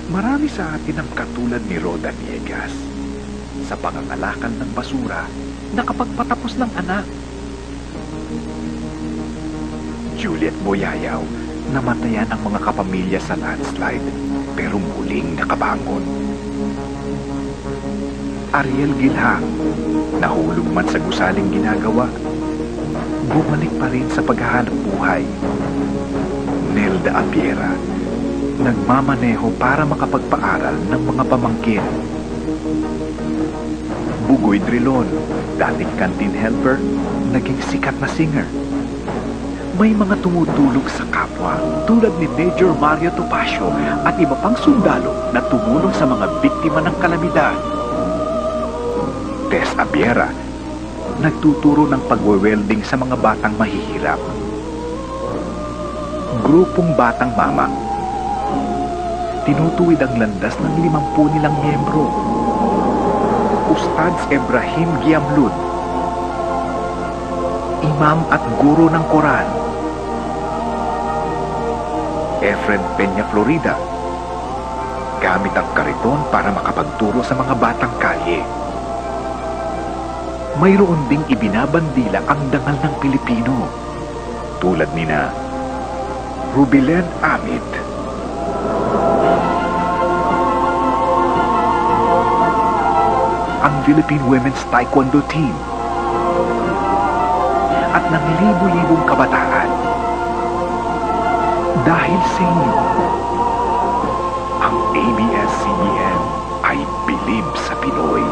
Marami sa atin ang katulad ni Roda Niegas. Sa pangangalakal ng basura, nakapagpatapos ng anak. Juliet Boyayaw, namatayan ang mga kapamilya sa landslide, pero muling nakabangon. Ariel Gilhang, nahulog man sa gusaling ginagawa, bumalik pa rin sa paghahanap buhay. Nelda Apiera, nagmamaneho para makapagpaaral ng mga pamangkin. Bugoy Drilon, dating canteen helper, naging sikat na singer. May mga tumutulog sa kapwa tulad ni Major Mario Topacio at iba pang sundalo na tumulong sa mga biktima ng kalamidad. Tess Abiera, nagtuturo ng pagwe-welding sa mga batang mahihirap. Grupong Batang Mama, tinutuwid ang landas ng 50 nilang miyembro. Ustads Ibrahim Giamlud, imam at guro ng Quran. Efren Peña Florida, gamit ang kariton para makapagturo sa mga batang kalye. Mayroon ding ibinabandila ang dangal ng Pilipino, tulad nina Rubilen Amit, ang Philippine Women's Taekwondo Team, at ng libu-libong kabataan. Dahil sa inyo, ang ABS-CBN ay bilib sa Pinoy.